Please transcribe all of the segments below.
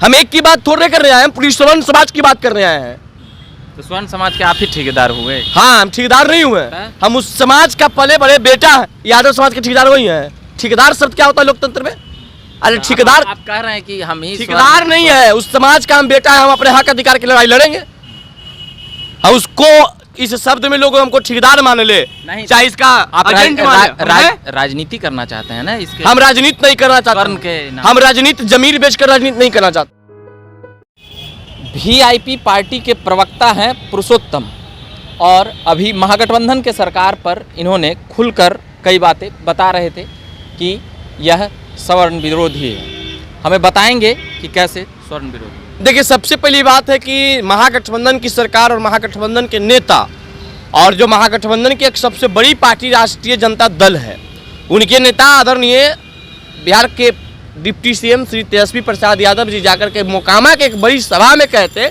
हम एक की बात थोड़े कर रहे हैं, हम पूरी स्वर्ण समाज की बात कर रहे हैं। तो स्वर्ण समाज के आप ही ठेकेदार हुए? हाँ, हम ठेकेदार नहीं हुए, हम उस समाज का पले बड़े बेटा है। यादव समाज के ठेकेदार वही है। ठेकेदार शब्द क्या होता है लोकतंत्र में? अरे ठेकेदार, आप कह रहे हैं कि हम ही ठेकेदार नहीं है, उस समाज का हम बेटा है। हम अपने हक अधिकार की लड़ाई लड़ेंगे। हम उसको इस शब्द में लोग हमको ठेकेदार मान ले, चाहे इसका एजेंट मान ले। राजनीति करना चाहते हैं ना इसके? हम राजनीति नहीं करना चाहते, हम राजनीति जमीन बेचकर राजनीति नहीं करना चाहते। वीआईपी पार्टी के प्रवक्ता हैं पुरुषोत्तम, और अभी महागठबंधन के सरकार पर इन्होंने खुलकर कई बातें बता रहे थे कि यह सवर्ण विरोधी है। हमें बताएंगे कि कैसे सवर्ण विरोधी। देखिए, सबसे पहली बात है कि महागठबंधन की सरकार और महागठबंधन के नेता, और जो महागठबंधन की एक सबसे बड़ी पार्टी राष्ट्रीय जनता दल है, उनके नेता आदरणीय बिहार के डिप्टी सीएम श्री तेजस्वी प्रसाद यादव जी जाकर के मोकामा के एक बड़ी सभा में कहते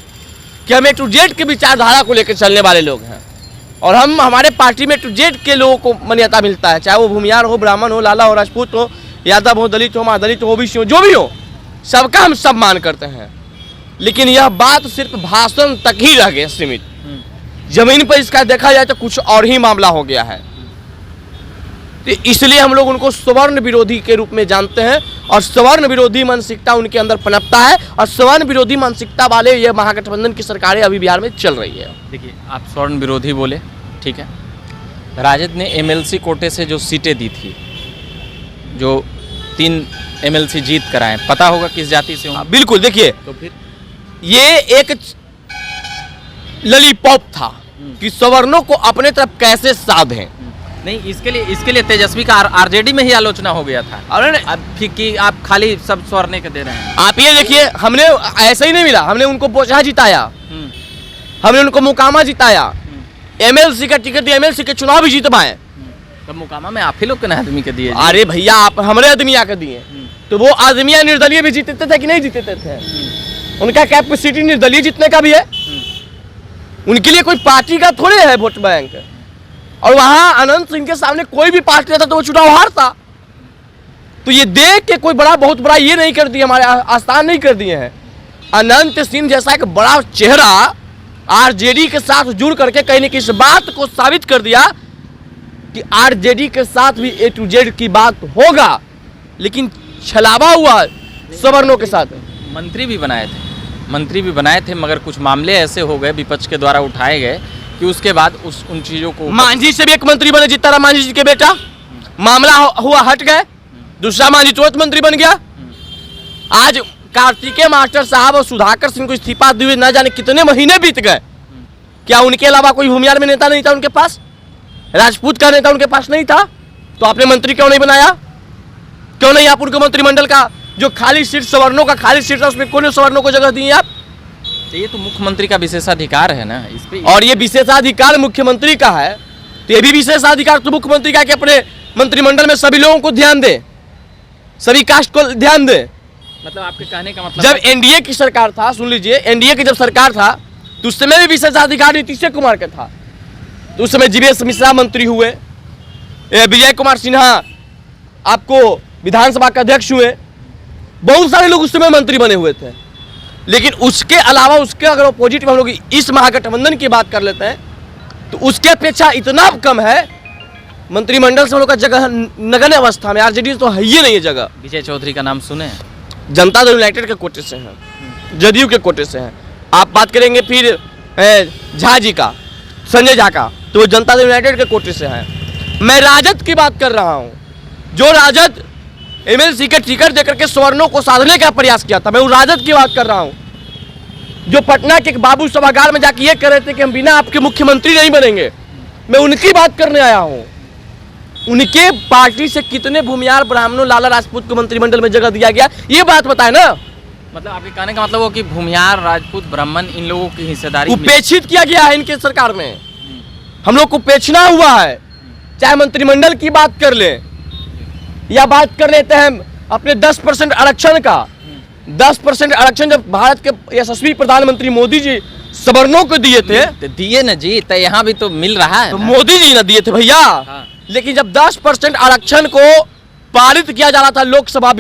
कि हम A-Z की विचारधारा को लेकर चलने वाले लोग हैं, और हम हमारे पार्टी में A-Z के लोगों को मान्यता मिलता है, चाहे वो भूमियार हो, ब्राह्मण हो, लाला हो, राजपूत हो, यादव हो, दलित हो, महादलित हो, ओबीसी हो, जो भी हो, सबका हम सम्मान करते हैं। लेकिन यह बात सिर्फ भाषण तक ही रह गई सीमित। जमीन पर इसका देखा जाए तो कुछ और ही मामला हो गया है। तो इसलिए हम लोग उनको सवर्ण विरोधी के रूप में जानते हैं, और सवर्ण विरोधी मानसिकता उनके अंदर पनपता है, और सवर्ण विरोधी मानसिकता वाले ये महागठबंधन की सरकारें अभी बिहार में चल रही है। देखिए, आप सवर्ण विरोधी बोले, ठीक है। राजद ने MLC कोटे से जो सीटें दी थी, जो 3 MLC जीत कर आए, पता होगा किस जाति से होंगे? बिल्कुल। देखिए, तो फिर ये एक ललीपॉप था कि सवर्णों को अपने तरफ कैसे साधें। नहीं, इसके लिए तेजस्वी का RJD में ही आलोचना हो गया था। अरे अब फिर कि आप खाली सब स्वर्ण के दे रहे हैं। आप ये देखिए, हमने ऐसा ही नहीं मिला, हमने उनको बोचहा जिताया, हमने उनको मोकामा जिताया, MLC का टिकट दिया, MLC के चुनाव भी जीतवाए। तब मोकामा में आप ही लोग के आदमी के दिए? अरे भैया, आप हमारे आदमी आके दिए, तो वो आदमिया निर्दलीय भी जीतते थे कि नहीं जीतते थे? उनका कैपेसिटी निर्दलीय जीतने का भी है, उनके लिए कोई पार्टी का थोड़े है वोट बैंक। और वहां अनंत सिंह के सामने कोई भी पार्टी रहता तो वो चुनाव हारता। तो ये देख के कोई बहुत बड़ा ये नहीं कर दिया, हमारे आस्थान नहीं कर दिए हैं। अनंत सिंह जैसा एक बड़ा चेहरा RJD के साथ जुड़ करके कहीं न कहीं इस बात को साबित कर दिया कि RJD के साथ भी A-Z की बात होगा, लेकिन छलावा हुआ सवर्णों के साथ। मंत्री भी बनाए थे, मगर कुछ मामले ऐसे हो गए विपक्ष के द्वारा उठाए गए कि उसके बाद उन चीजों को। मांझी से भी एक मंत्री बने, जीताराम मांझी जी के बेटा, मामला हुआ हट गए, दूसरा मांझी तुरंत मंत्री बन गया। आज कार्तिकेय मास्टर साहब और सुधाकर सिंह को इस्तीफा दिए न जाने कितने महीने बीत गए, क्या उनके अलावा कोई भूमियार में नेता नहीं था उनके पास? राजपूत का नेता उनके पास नहीं था? तो आपने मंत्री क्यों नहीं बनाया? क्यों नहीं आप उनको मंत्रिमंडल का जो खाली सीट सवर्णों का खाली सीट है उसमें कौन सवर्णों को जगह दी आप? ये तो मुख्यमंत्री का विशेषाधिकार है ना इस पे। और ये विशेषाधिकार मुख्यमंत्री का है, तो ये भी विशेषाधिकार तो मुख्यमंत्री का कि अपने मंत्रिमंडल में सभी लोगों को ध्यान दे, सभी कास्ट को ध्यान दे। मतलब आपके कहने का मतलब, जब NDA की सरकार था, सुन लीजिए, NDA की जब सरकार था तो उस समय भी विशेषाधिकार नीतीश कुमार का था। तो उस समय जीवेश मिश्रा मंत्री हुए, विजय कुमार सिन्हा आपको विधानसभा का अध्यक्ष हुए, बहुत सारे लोग उस समय मंत्री बने हुए थे। लेकिन उसके अलावा, उसके अगर अपोजिट में हम लोग इस महागठबंधन की बात कर लेते हैं तो उसके अपेक्षा इतना कम है मंत्रिमंडल से हम लोग का जगह नगण्य अवस्था में। RJD तो है ही नहीं है जगह। विजय चौधरी का नाम सुने? जनता दल यूनाइटेड के कोटे से हैं, जदयू के कोटे से हैं। आप बात करेंगे फिर झा जी का, संजय झा का, तो वो जनता दल यूनाइटेड के कोटे से हैं। मैं राजद की बात कर रहा हूँ, जो राजद MLC के टिकट देकर के सवर्णों को साधने का प्रयास किया था, मैं उस राजद की बात कर रहा हूँ, जो पटना के बाबू सभागार में जाके ये कह रहे थे कि हम बिना आपके मुख्यमंत्री नहीं बनेंगे। मैं उनकी बात करने आया हूँ। उनके पार्टी से कितने भूमियार ब्राह्मणों, लाला राजपूत को मंत्रिमंडल में जगह दिया गया, ये बात बताए ना। मतलब आपके कहने का मतलब वो कि भूमियार, राजपूत, ब्राह्मण, इन लोगों की हिस्सेदारी उपेक्षित किया गया है इनके सरकार में। हम लोग को उपेक्षना हुआ है। चाहे मंत्रिमंडल की बात कर ले या बात कर लेते हैं अपने 10% आरक्षण का। 10% आरक्षण जब भारत के यशस्वी प्रधानमंत्री मोदी जी सवर्णों को दिए थे, दिए न जी, तो यहाँ भी तो मिल रहा है। तो मोदी जी ने दिए थे भैया। हाँ। लेकिन जब 10% आरक्षण को पारित किया जा रहा था लोकसभा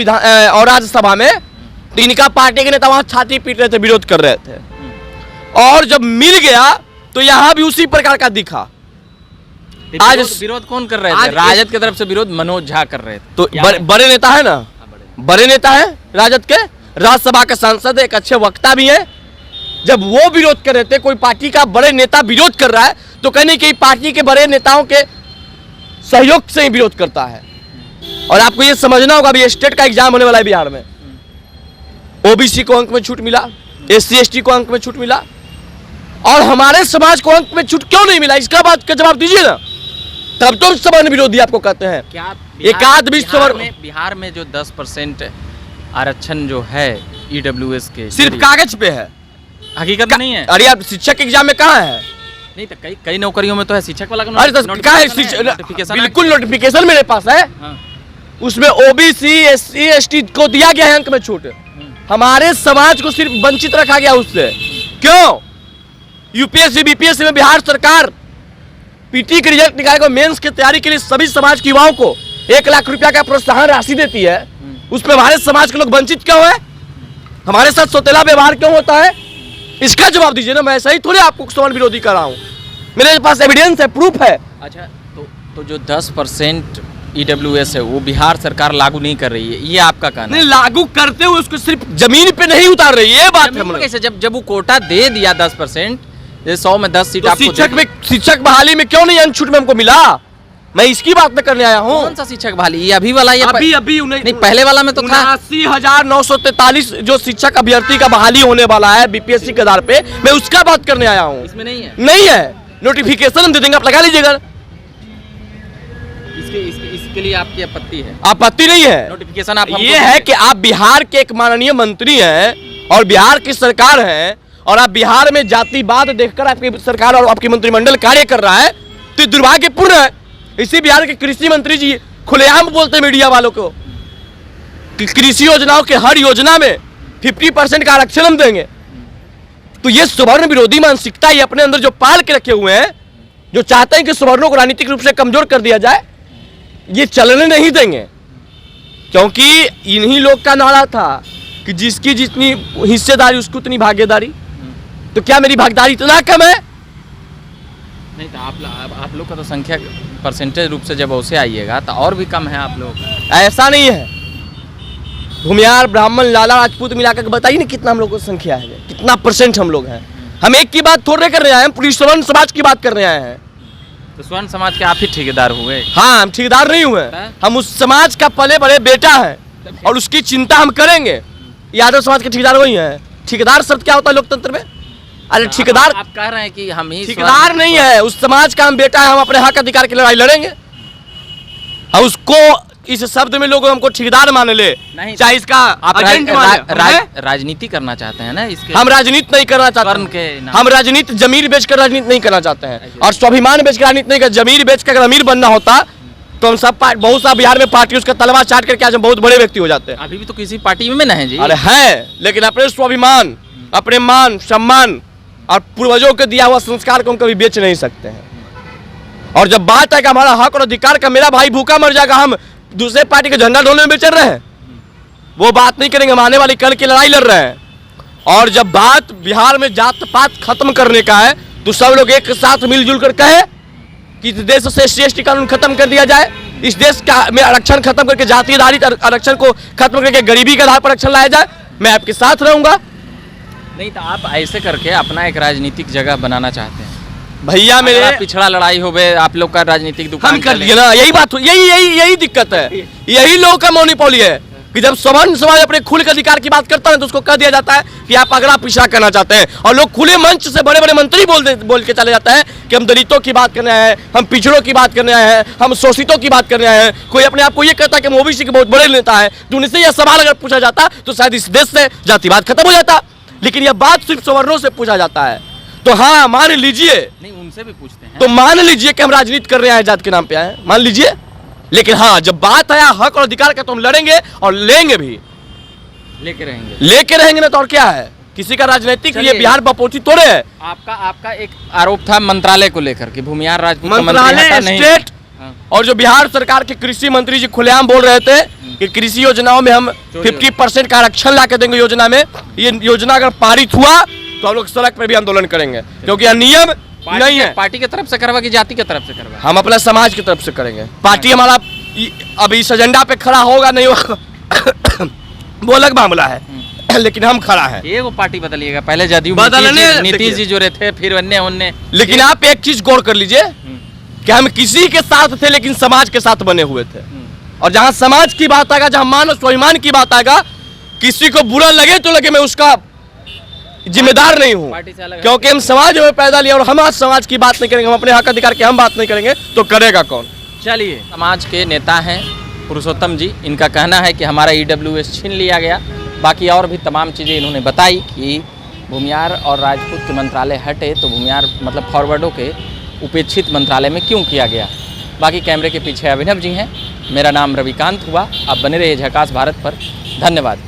और राज्यसभा में, तो इनका पार्टी के नेता वहां छाती पीट रहे थे, विरोध कर रहे थे। और जब मिल गया तो यहां भी उसी प्रकार का दिखा। आज विरोध कौन कर रहे थे? राजद की तरफ से विरोध मनोज झा कर रहे थे। तो बड़े नेता है ना, बड़े नेता है राजद के, राज्यसभा के सांसद है, एक अच्छे वक्ता भी है। जब वो विरोध कर रहे थे, कोई पार्टी का बड़े नेता विरोध कर रहा है तो कहने की पार्टी के बड़े नेताओं के सहयोग से ही विरोध करता है। और आपको ये समझना होगा, अभी स्टेट का एग्जाम होने वाला है बिहार में। ओबीसी को अंक में छूट मिला, SC ST को अंक में छूट मिला, और हमारे समाज को अंक में छूट क्यों नहीं मिला? इसका बात का जवाब दीजिए ना। तब तो सवर्ण विरोधी आपको कहते हैं। क्या बिहार में जो 10% आरक्षण जो है EWS के सिर्फ कागज पे है, हकीकत में नहीं है। अरे आप शिक्षक एग्जाम में कहाँ है? नहीं तो कई नौकरियों में तो है शिक्षक वाला। अरे तो क्या है? बिल्कुल नोटिफिकेशन मेरे पास है। हाँ। उसमें OBC SC ST को दिया गया है अंक में छूट। हमारे समाज को सिर्फ वंचित रखा गया उससे। क्यों? UPSC BPSC में बिहार सरकार PT के रिजल्ट निकालेगा, मेंस की तैयारी के लिए सभी समाज के युवाओं को 1 लाख रुपया का प्रोत्साहन राशि देती है। उसमें हमारे समाज के लोग वंचित क्यों है? हमारे साथ सौतेला व्यवहार क्यों होता है? इसका जवाब दीजिए ना। मैं ऐसा ही थोड़ी आपको सवर्ण विरोधी कर रहा हूँ, मेरे पास एविडेंस है, प्रूफ है। अच्छा, तो जो 10% EWS है वो बिहार सरकार लागू नहीं कर रही है, ये आपका कहना नहीं? लागू करते हुए उसको सिर्फ जमीन पे नहीं उतार रही है, ये बात है। कैसे? जब वो कोटा दे दिया 10%, 100 में 10 सीट आपको शिक्षक बहाली में क्यों नहीं अंक छूट में हमको मिला? मैं इसकी बात में करने आया हूँ। कौन सा शिक्षक बहाली? ये अभी वाला? ये अभी नहीं, पहले वाला में तो था 79,943 जो शिक्षक अभ्यर्थी का बहाली होने वाला है BPSC के आधार पे, मैं उसका बात करने आया हूँ। इसमें नहीं है? नहीं है। नोटिफिकेशन हम दे देंगे, आप लगा लीजिएगा। इसके लिए आपकी आपत्ति है? आपत्ति नहीं है। नोटिफिकेशन आप ये है कि आप बिहार के एक माननीय मंत्री हैं और बिहार की सरकार है, और आप बिहार में जातिवाद देखकर आपकी सरकार और आपकी मंत्रिमंडल कार्य कर रहा है, तो दुर्भाग्यपूर्ण है। इसी बिहार के कृषि मंत्री जी खुलेआम बोलते हैं मीडिया वालों को कि कृषि योजनाओं के हर योजना में 50% का आरक्षण हम देंगे। तो ये सवर्ण विरोधी मानसिकता ये अपने अंदर जो पाल के रखे हुए हैं, जो चाहते हैं कि सवर्णों को राजनीतिक रूप से कमजोर कर दिया जाए, ये चलने नहीं देंगे। क्योंकि इन्हीं लोग का नारा था कि जिसकी जितनी हिस्सेदारी उसको उतनी भागीदारी। तो क्या मेरी भागीदारी इतना कम है? नहीं तो आप लोग का तो संख्या परसेंटेज रूप से जब उसे आइएगा तो और भी कम है आप लोग। ऐसा नहीं है। भूमियार, ब्राह्मण, लाला, राजपूत मिलाकर बताइए ना कितना हम लोग की संख्या है, कितना परसेंट हम लोग हैं। हम एक की बात थोड़े कर रहे हैं, हम पूरी स्वर्ण समाज की बात कर रहे हैं। तो स्वर्ण समाज के आप ही ठेकेदार हुए? हाँ, हम ठेकेदार नहीं हुए, हम उस समाज का पले बड़े बेटा है और उसकी चिंता हम करेंगे। यादव समाज के ठेकेदार वही है। ठेकेदार शब्द क्या होता है लोकतंत्र में? अरे ठेकेदार, आप कह रहे हैं कि हम ही ठेकेदार नहीं है, उस समाज का हम बेटा है। हम अपने हक अधिकार की लड़ाई लड़ेंगे। हम उसको इस शब्द में लोग हमको ठेकेदार मान ले, चाहे इसका आप राजनीति करना चाहते हैं ना इसके? हम राजनीति नहीं करना चाहते। हम राजनीति जमीर बेचकर राजनीति नहीं करना चाहते हैं, और स्वाभिमान बेचकर राजनीति नहीं कर। जमीर बेचकर अगर अमीर बनना होता तो हम सब बहुत सा बिहार में पार्टी उसका तलवार चाट करके आज हम बहुत बड़े व्यक्ति हो जाते हैं। अभी भी तो किसी पार्टी में नहीं है जी। अरे है, लेकिन अपने स्वाभिमान, अपने मान सम्मान और पूर्वजों के दिया हुआ संस्कार को हम कभी बेच नहीं सकते हैं। और जब बात है कि हमारा हक और अधिकार का, मेरा भाई भूखा मर जाएगा, हम दूसरे पार्टी का झंडा ढोलने में बेचल रहे हैं, वो बात नहीं करेंगे। हम आने वाली कल की लड़ाई लड़ रहे हैं। और जब बात बिहार में जात पात खत्म करने का है तो सब लोग एक साथ मिलजुल कर कहे कि इस देश से SC ST कानून खत्म कर दिया जाए, इस देश का में आरक्षण खत्म करके जाति आधारित आरक्षण को खत्म करके गरीबी के आधार पर आरक्षण लाया जाए। मैं आपके साथ रहूंगा। नहीं तो आप ऐसे करके अपना एक राजनीतिक जगह बनाना चाहते हैं भैया। मेरे पिछड़ा लड़ाई हो गए, आप लोग का राजनीतिक दुकान हम कर लिए ना, यही बात, यही दिक्कत है। यही लोगों का मोनोपोली है कि जब सवर्ण समाज अपने खुल के अधिकार की बात करता है तो उसको कह दिया जाता है कि आप अगला पिछड़ा करना चाहते हैं। और लोग खुले मंच से बड़े बड़े मंत्री बोल के चले जाते हैं कि हम दलितों की बात करने आए हैं, हम पिछड़ों की बात करने आए हैं, हम शोषितों की बात करने आए हैं। कोई अपने आप को ये कहता है कि हम OBC के बहुत बड़े नेता है। तो उनसे यह सवाल अगर पूछा जाता तो शायद इस देश से जातिवाद खत्म हो जाता। लेकिन यह बात सिर्फ सवर्णों से पूछा जाता है। तो हाँ, मान लीजिए, नहीं उनसे भी पूछते हैं, तो मान लीजिए कि हम राजनीति कर रहे हैं, जात के नाम पे आए, मान लीजिए। लेकिन हाँ, जब बात आया हक और अधिकार का तो हम लड़ेंगे और लेंगे भी, लेके रहेंगे ना। तो और क्या है, किसी का राजनीतिक ये बिहार बपोती तोड़े है। आपका एक आरोप था मंत्रालय को लेकर कि भूमियार राजपूत मंत्रालय, स्टेट और जो बिहार सरकार के कृषि मंत्री जी खुलेआम बोल रहे थे कि कृषि योजनाओं में हम 50% का आरक्षण ला के देंगे योजना में। ये योजना अगर पारित हुआ तो हम लोग सड़क पर भी आंदोलन करेंगे, क्योंकि यह नियम नहीं है। पार्टी की तरफ से करवा कि जाति की तरफ से करवा? हम अपना समाज की तरफ से करेंगे। पार्टी हमारा अब इस एजेंडा पे खड़ा होगा नहीं होगा वो अलग मामला है, लेकिन हम खड़ा है। ये वो पार्टी बदलिएगा, पहले जदयू बदलने नीतीश जी जो रहे थे, फिर अन्य लेकिन आप एक चीज गौर कर लीजिए कि हम किसी के साथ थे लेकिन समाज के साथ बने हुए थे। और जहां समाज की बात आएगा, जहां मान और स्वाभिमान की बात आएगा, किसी को बुरा लगे तो लगे, मैं उसका जिम्मेदार नहीं हूं, क्योंकि हम समाज में पैदा लिया और हम आज समाज की बात नहीं करेंगे, हम अपने हक अधिकार की हम बात नहीं करेंगे तो करेगा कौन? चलिए, समाज के नेता हैं पुरुषोत्तम जी, इनका कहना है कि हमारा EWS छीन लिया गया। बाकी और भी तमाम चीज़ें इन्होंने बताई कि भूमियार और राजपूत के मंत्रालय हटे तो भूमियार मतलब फॉरवर्डों के उपेक्षित मंत्रालय में क्यों किया गया। बाकी कैमरे के पीछे अभिनव जी हैं, मेरा नाम रविकांत हुआ। आप बने रहिए झकास भारत पर। धन्यवाद।